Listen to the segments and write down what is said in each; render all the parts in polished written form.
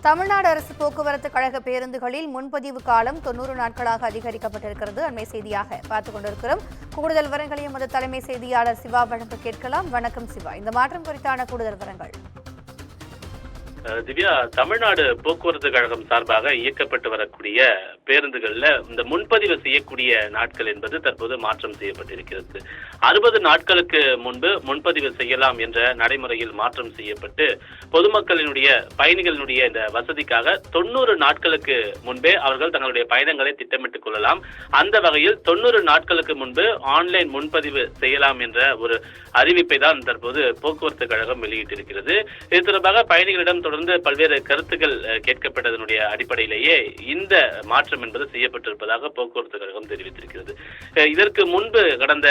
தமிழ்நாடு அரசு போக்குவரத்து கழக பேருந்துகளில் முன்பதிவு காலம் 90 நாட்களாக அதிகரிக்கப்பட்டிருக்கிறது. அண்மை செய்தியாக பார்த்துக் கொண்டிருக்கிறோம். கூடுதல் விவரங்களை எமது தலைமை செய்தியாளர் சிவா வழங்க கேட்கலாம். வணக்கம் சிவா, இந்த மாற்றம் குறித்தான கூடுதல் விவரங்கள். திவ்யா, தமிழ்நாடு போக்குவரத்து கழகம் சார்பாக இயக்கப்பட்டு வரக்கூடிய பேருந்துகள்ல இந்த முன்பதிவு செய்யக்கூடிய நாட்கள் என்பது தற்போது மாற்றம் செய்யப்பட்டிருக்கிறது. 60 நாட்களுக்கு முன்பு முன்பதிவு செய்யலாம் என்ற நடைமுறையில் மாற்றம் செய்யப்பட்டு பொதுமக்களினுடைய பயணிகளினுடைய இந்த வசதிக்காக 90 நாட்களுக்கு முன்பே அவர்கள் தங்களுடைய பயணங்களை திட்டமிட்டுக் கொள்ளலாம். அந்த வகையில் 90 நாட்களுக்கு முன்பு ஆன்லைன் முன்பதிவு செய்யலாம் என்ற ஒரு அறிவிப்பை தான் தற்போது போக்குவரத்து கழகம் வெளியிட்டிருக்கிறது. இது தொடர்பாக பயணிகளிடம் தொடர்ந்து பல்வேறு கருத்துக்கள் கேட்கப்பட்டதனுடைய அடிப்படையிலேயே இந்த மாற்றம் என்பது செய்யப்பட்டிருப்பதாக போக்குவரத்து கழகம் தெரிவித்திருக்கிறது. இதற்கு முன்பு கடந்த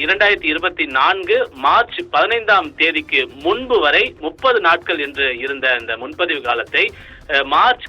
2024 மார்ச் 15ஆம் தேதிக்கு முன்பு வரை 30 நாட்கள் என்று இருந்த இந்த முன்பதிவு காலத்தை மார்ச்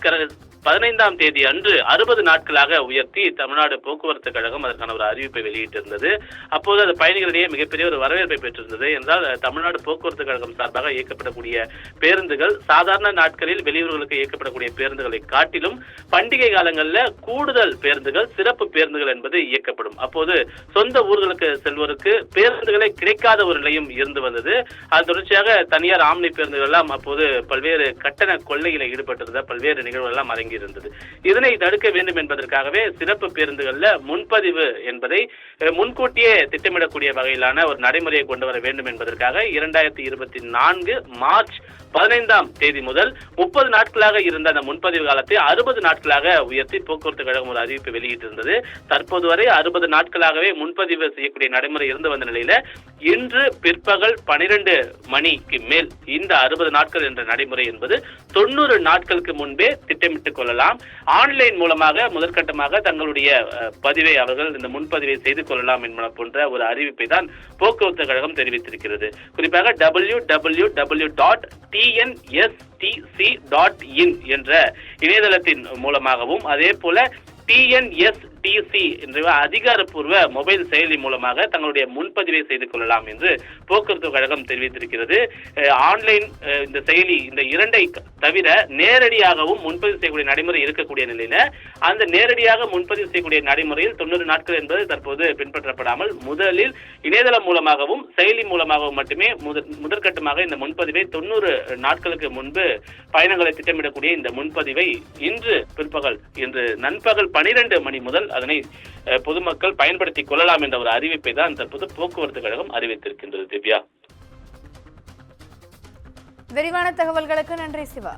15ஆம் தேதி அன்று 60 நாட்களாக உயர்த்தி தமிழ்நாடு போக்குவரத்து கழகம் அதற்கான ஒரு அறிவிப்பை வெளியிட்டிருந்தது. அப்போது அது பயணிகளிடையே மிகப்பெரிய ஒரு வரவேற்பை பெற்றிருந்தது. என்றால் தமிழ்நாடு போக்குவரத்து கழகம் சார்பாக இயக்கப்படக்கூடிய பேருந்துகள் சாதாரண நாட்களில் வெளியூர்களுக்கு இயக்கப்படக்கூடிய பேருந்துகளை காட்டிலும் பண்டிகை காலங்களில் கூடுதல் பேருந்துகள், சிறப்பு பேருந்துகள் என்பது இயக்கப்படும். அப்போது சொந்த ஊர்களுக்கு செல்வோருக்கு பேருந்துகளை கிடைக்காத ஒரு நிலையும் இருந்து வந்தது. அது தொடர்ச்சியாக தனியார் ஆம்னி பேருந்துகள் எல்லாம் அப்போது பல்வேறு கட்டண கொள்ளையில் ஈடுபட்டிருந்த பல்வேறு நிகழ்வுகள் எல்லாம் அரங்கி இருந்தது. இதனை தடுக்க வேண்டும் என்பதற்காகவே சிறப்பு பேருந்துகள்ல முன்பதிவு என்பதை முன்கூட்டியே திட்டமிடக்கூடிய வகையிலான ஒரு நடைமுறையை கொண்டு வர வேண்டும் என்பதற்காக 2024 மார்ச் 15ஆம் தேதி முதல் 30 நாட்களாக இருந்த அந்த முன்பதிவு காலத்தை 60 நாட்களாக உயர்த்தி போக்குவரத்து கழகம் ஒரு அறிவிப்பு வெளியிட்டிருந்தது. தற்போது வரை 60 நாட்களாகவே முன்பதிவு செய்யக்கூடிய நடைமுறை இருந்து வந்த நிலையில இன்று பிற்பகல் 12 மணிக்கு மேல் இந்த 60 நாட்கள் என்ற நடைமுறை என்பது 90 நாட்களுக்கு முன்பே திட்டமிட்டுக் கொள்ளலாம். ஆன்லைன் மூலமாக முதற்கட்டமாக தங்களுடைய பதிவை அவர்கள் இந்த முன்பதிவை செய்து கொள்ளலாம் என்பன போன்ற ஒரு அறிவிப்பை தான் போக்குவரத்து கழகம் தெரிவித்திருக்கிறது. குறிப்பாக www.tnstc.in என்ற இணையதளத்தின் மூலமாகவும் அதே போல TNSTC என்ற அதிகாரப்பூர்வ மொபைல் செயலி மூலமாக தங்களுடைய முன்பதிவை செய்து கொள்ளலாம் என்று போக்குவரத்து கழகம் தெரிவித்திருக்கிறது. ஆன்லைன் இந்த செயலி இந்த இரண்டை தவிர நேரடியாகவும் முன்பதிவு செய்யக்கூடிய நடைமுறை இருக்கக்கூடிய நிலையில அந்த நேரடியாக முன்பதிவு செய்யக்கூடிய நடைமுறையில் 90 நாட்கள் என்பது தற்போது பின்பற்றப்படாமல் முதலில் இணையதளம் மூலமாகவும் செயலி மூலமாகவும் மட்டுமே முதற்கட்டமாக இந்த முன்பதிவை 90 நாட்களுக்கு முன்பு பயணங்களை திட்டமிடக்கூடிய இந்த முன்பதிவை இன்று நண்பகல் 12 மணி முதல் அதனை பொதுமக்கள் பயன்படுத்திக் கொள்ளலாம் என்ற ஒரு அறிவிப்பை தான் தற்போது போக்குவரத்து கழகம் அறிவித்திருக்கின்றது. திவ்யா, விரிவான தகவல்களுக்கு நன்றி சிவா.